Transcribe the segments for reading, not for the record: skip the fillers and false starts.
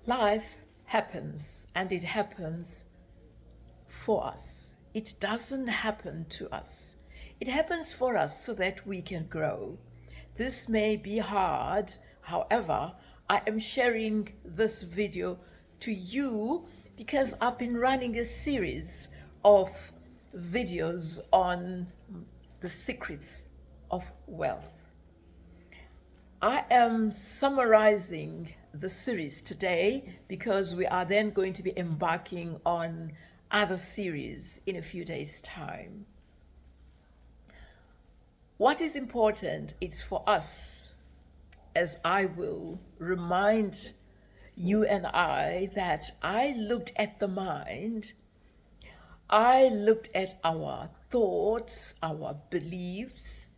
Life happens, and it happens for us. It doesn't happen to us. It happens for us so that we can grow. This may be hard, however, I am sharing this video to you because I've been running a series of videos on the secrets of wealth. I am summarizing the series today because we are then going to be embarking on other series in a few days' time. What is important is for us, as I will remind you and I, that I looked at the mind, I looked at our thoughts, our beliefs,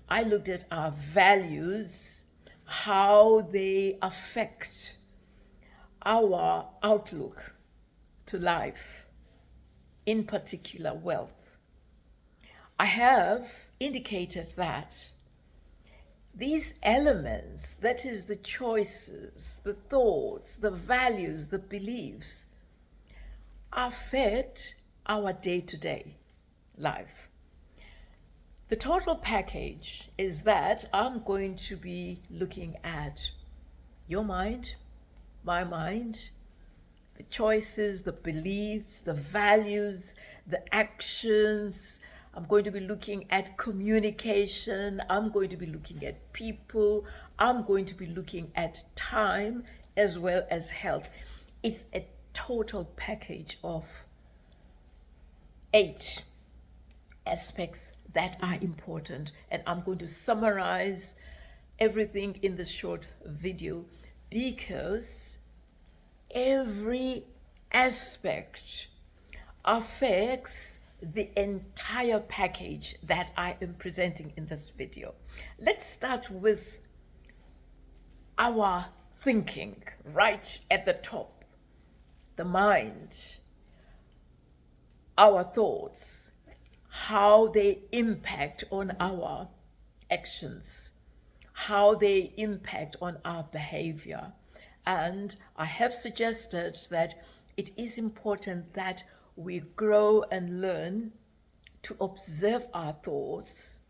I looked at our values, how they affect our outlook to life, in particular wealth. I have indicated that these elements, that is the choices, the thoughts, the values, the beliefs, affect our day-to-day life. The total package is that I'm going to be looking at your mind, my mind, the choices, the beliefs, the values, the actions. I'm going to be looking at communication. I'm going to be looking at people. I'm going to be looking at time as well as health. It's a total package of 8 aspects that are important, and I'm going to summarize everything in this short video because every aspect affects the entire package that I am presenting in this video. Let's start with our thinking right at the top, the mind, our thoughts, how they impact on our actions, how they impact on our behavior. And I have suggested that it is important that we grow and learn to observe our thoughts,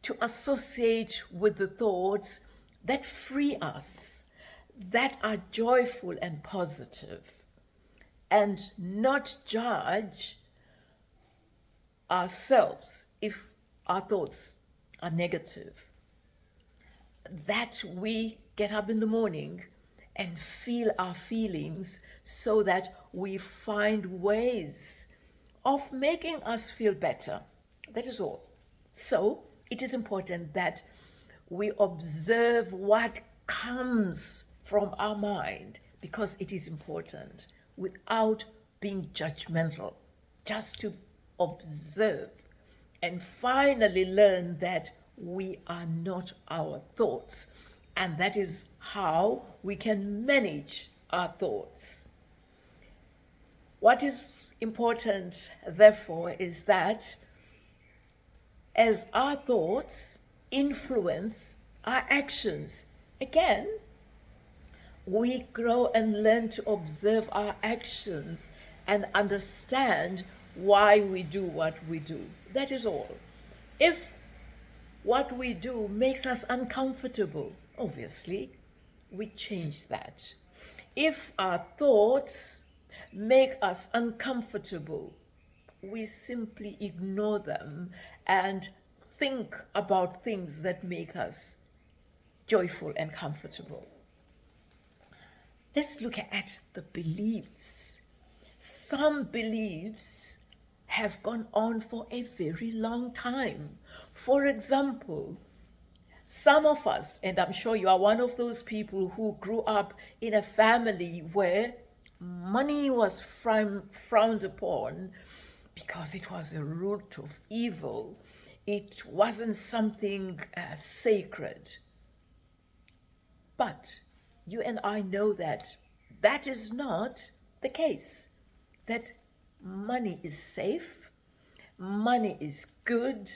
to associate with the thoughts that free us, that are joyful and positive, and not judge ourselves if our thoughts are negative. That we get up in the morning and feel our feelings so that we find ways of making us feel better. That is all. So it is important that we observe what comes from our mind because it is important without being judgmental, just to observe and finally learn that we are not our thoughts, and that is how we can manage our thoughts. What is important, therefore, is that as our thoughts influence our actions, again, we grow and learn to observe our actions and understand why we do what we do. That is all. If what we do makes us uncomfortable, obviously, we change that. If our thoughts make us uncomfortable, we simply ignore them and think about things that make us joyful and comfortable. Let's look at the beliefs. Some beliefs have gone on for a very long time. For example, some of us, and I'm sure you are one of those people who grew up in a family where money was frowned upon because it was a root of evil. It wasn't something sacred. But you and I know that that is not the case, that money is safe, money is good,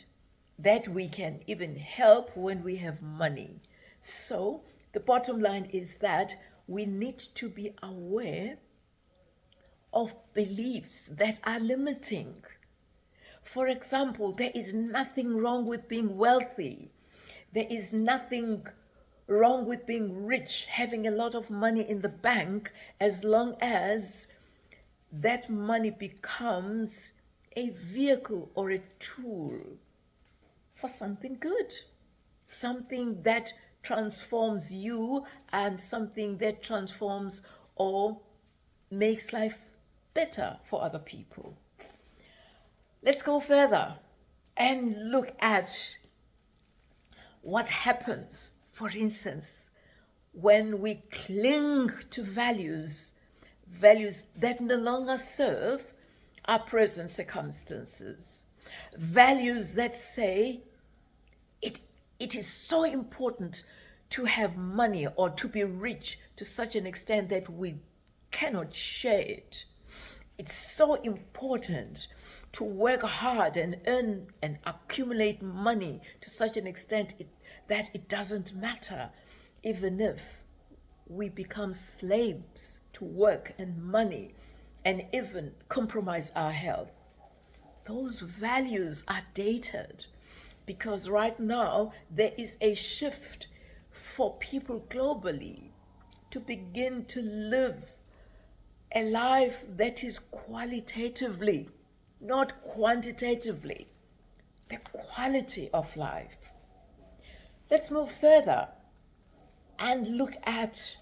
that we can even help when we have money. So the bottom line is that we need to be aware of beliefs that are limiting. For example, there is nothing wrong with being wealthy. There is nothing wrong with being rich, having a lot of money in the bank, as long as that money becomes a vehicle or a tool for something good, something that transforms you and something that transforms or makes life better for other people. Let's go further and look at what happens, for instance, when we cling to values that no longer serve our present circumstances, values that say it is so important to have money or to be rich to such an extent that we cannot share it. It's so important to work hard and earn and accumulate money to such an extent that it doesn't matter, even if we become slaves to work and money and even compromise our health. Those values are dated because right now there is a shift for people globally to begin to live a life that is qualitatively, not quantitatively, the quality of life. Let's move further and look at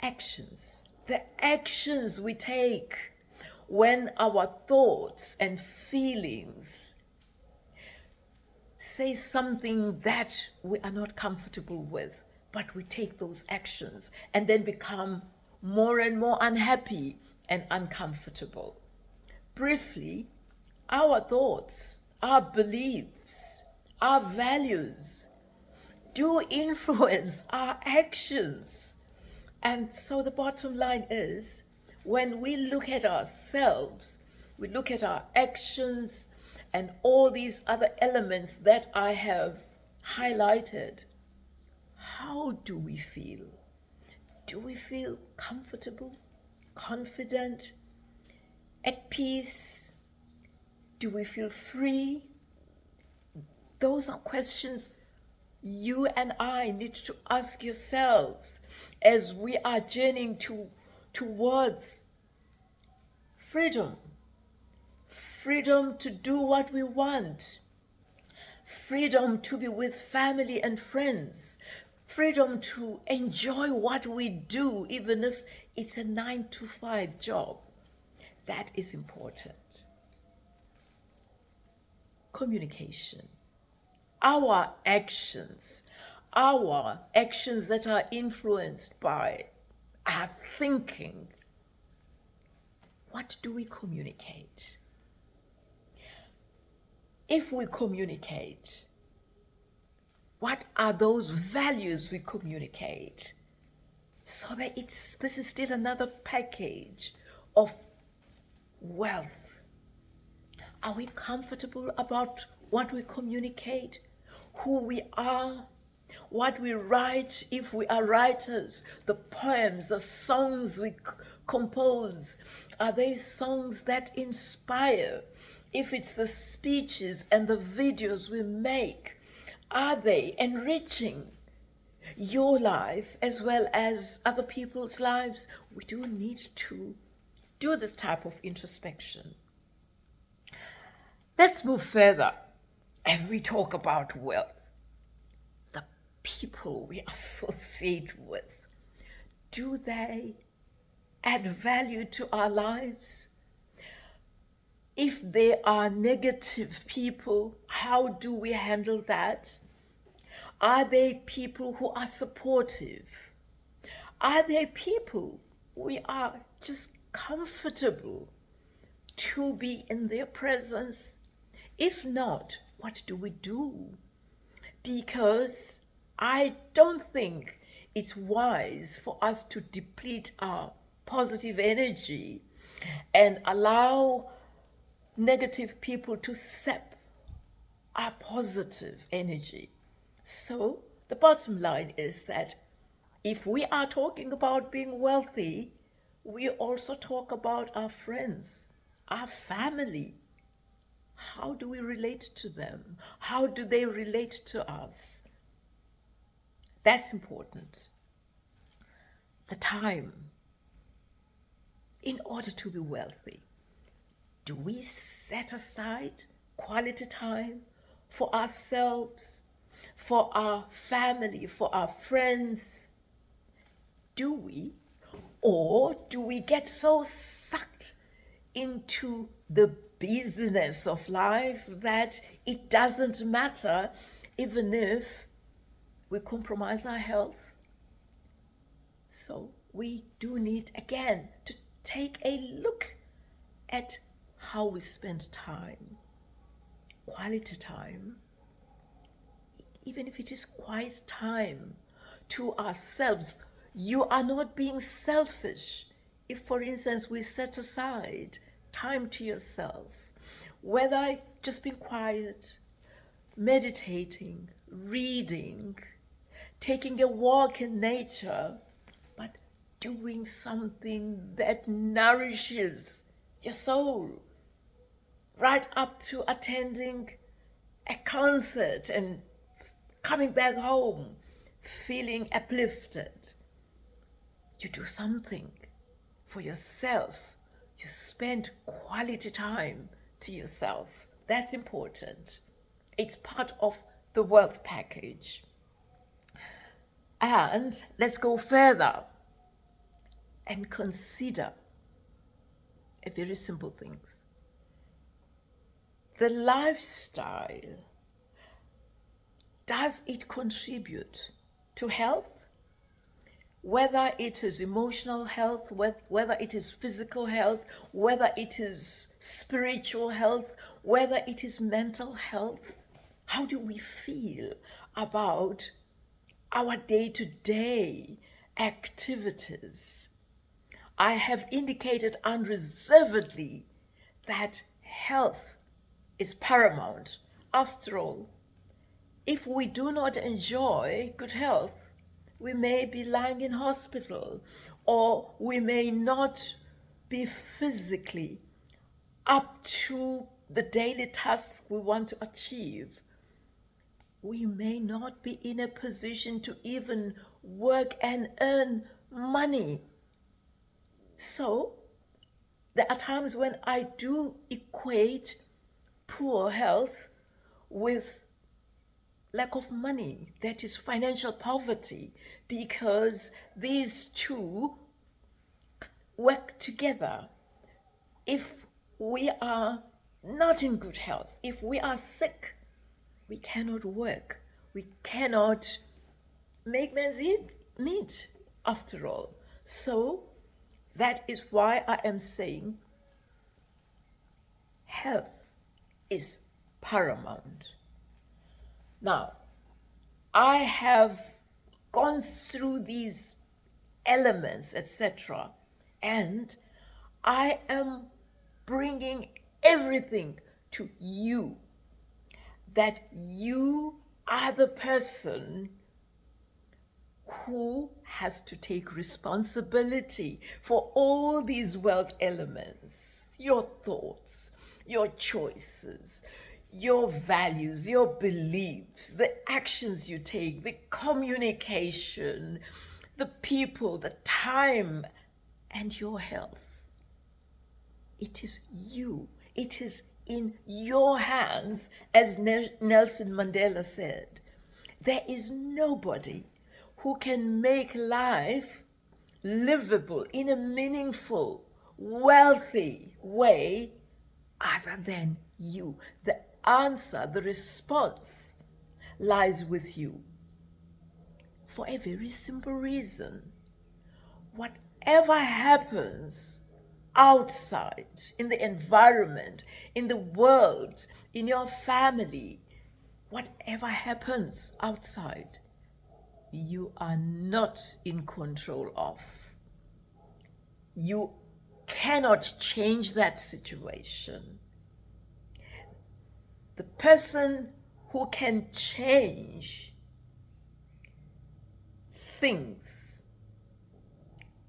actions, the actions we take when our thoughts and feelings say something that we are not comfortable with, but we take those actions and then become more and more unhappy and uncomfortable. Briefly, our thoughts, our beliefs, our values do influence our actions. And so the bottom line is, when we look at ourselves, we look at our actions and all these other elements that I have highlighted, how do we feel? Do we feel comfortable, confident, at peace? Do we feel free? Those are questions you and I need to ask yourselves as we are journeying towards freedom. Freedom to do what we want. Freedom to be with family and friends. Freedom to enjoy what we do, even if it's a 9-to-5 job. That is important. Communication. Our actions that are influenced by our thinking. What do we communicate? If we communicate, what are those values we communicate? So that this is still another package of wealth. Are we comfortable about what we communicate? Who we are? What we write, if we are writers? The poems, the songs we compose, are they songs that inspire? If it's the speeches and the videos we make, are they enriching your life as well as other people's lives? We do need to do this type of introspection. Let's move further as we talk about wealth. The people we associate with, do they add value to our lives? If they are negative people, how do we handle that? Are they people who are supportive? Are they people we are just comfortable to be in their presence? If not, what do we do? Because I don't think it's wise for us to deplete our positive energy and allow negative people to sap our positive energy. So the bottom line is that If we are talking about being wealthy, we also talk about our friends, our family. How do we relate to them? How do they relate to us? That's important. The time. In order to be wealthy, do we set aside quality time for ourselves, for our family, for our friends? Do we? Or do we get so sucked into the business of life that it doesn't matter even if we compromise our health? So we do need, again, to take a look at how we spend time, quality time, even if it is quiet time to ourselves. You are not being selfish if, for instance, we set aside time to yourself, whether just being quiet, meditating, reading, taking a walk in nature, but doing something that nourishes your soul, right up to attending a concert and coming back home feeling uplifted. You do something for yourself. You spend quality time to yourself. That's important. It's part of the wealth package. And let's go further and consider a very simple things. The lifestyle, does it contribute to health? Whether it is emotional health, whether it is physical health, whether it is spiritual health, whether it is mental health, how do we feel about our day-to-day activities? I have indicated unreservedly that health is paramount. After all, if we do not enjoy good health, we may be lying in hospital, or we may not be physically up to the daily tasks we want to achieve. We may not be in a position to even work and earn money. So there are times when I do equate poor health with lack of money, that is financial poverty, because these two work together. If we are not in good health, if we are sick, we cannot work, we cannot make ends meet after all. So that is why I am saying health is paramount. Now, I have gone through these elements, etc., and I am bringing everything to you, that you are the person who has to take responsibility for all these wealth elements, your thoughts, your choices, your values, your beliefs, the actions you take, the communication, the people, the time, and your health. It is you. It is in your hands, as Nelson Mandela said. There is nobody who can make life livable in a meaningful, wealthy way other than you. The answer, the response lies with you. For a very simple reason. Whatever happens outside, in the environment, in the world, in your family, whatever happens outside, you are not in control of. You cannot change that situation. The person who can change things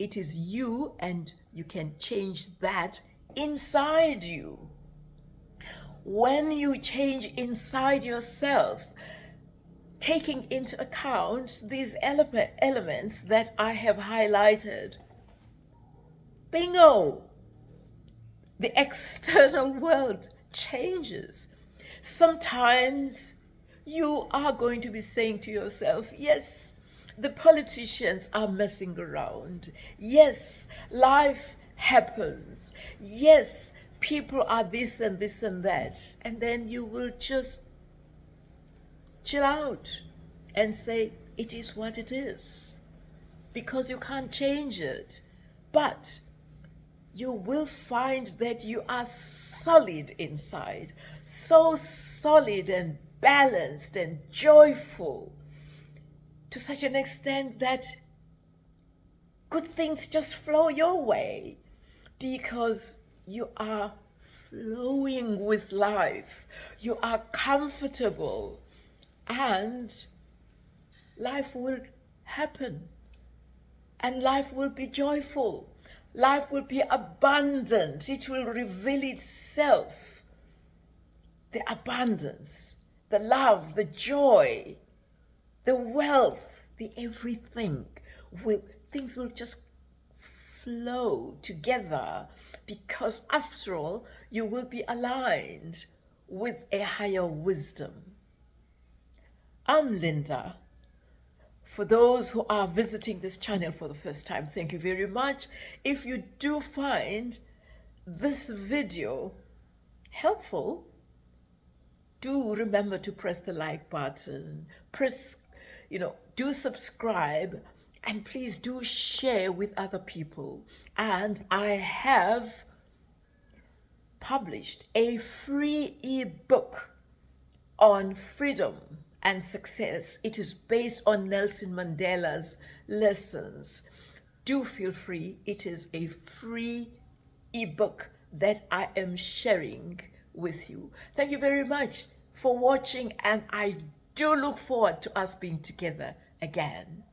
it is you, and you can change that inside you. When you change inside yourself, taking into account these elements that I have highlighted, bingo, the external world changes. Sometimes you are going to be saying to yourself, yes, the politicians are messing around. Yes, life happens. Yes, people are this and this and that. And then you will just chill out and say, it is what it is, because you can't change it. But you will find that you are solid inside, so solid and balanced and joyful, to such an extent that good things just flow your way, because you are flowing with life, you are comfortable, and life will happen, and life will be joyful. Life will be abundant. It will reveal itself. The abundance, the love, the joy, the wealth, the everything. Things will just flow together, because after all, you will be aligned with a higher wisdom. I'm Linda. For those who are visiting this channel for the first time, thank you very much. If you do find this video helpful, do remember to press the like button, do subscribe, and please do share with other people. And I have published a free ebook on freedom and success. It is based on Nelson Mandela's lessons. Do feel free. It is a free ebook that I am sharing with you. Thank you very much for watching, and I do look forward to us being together again.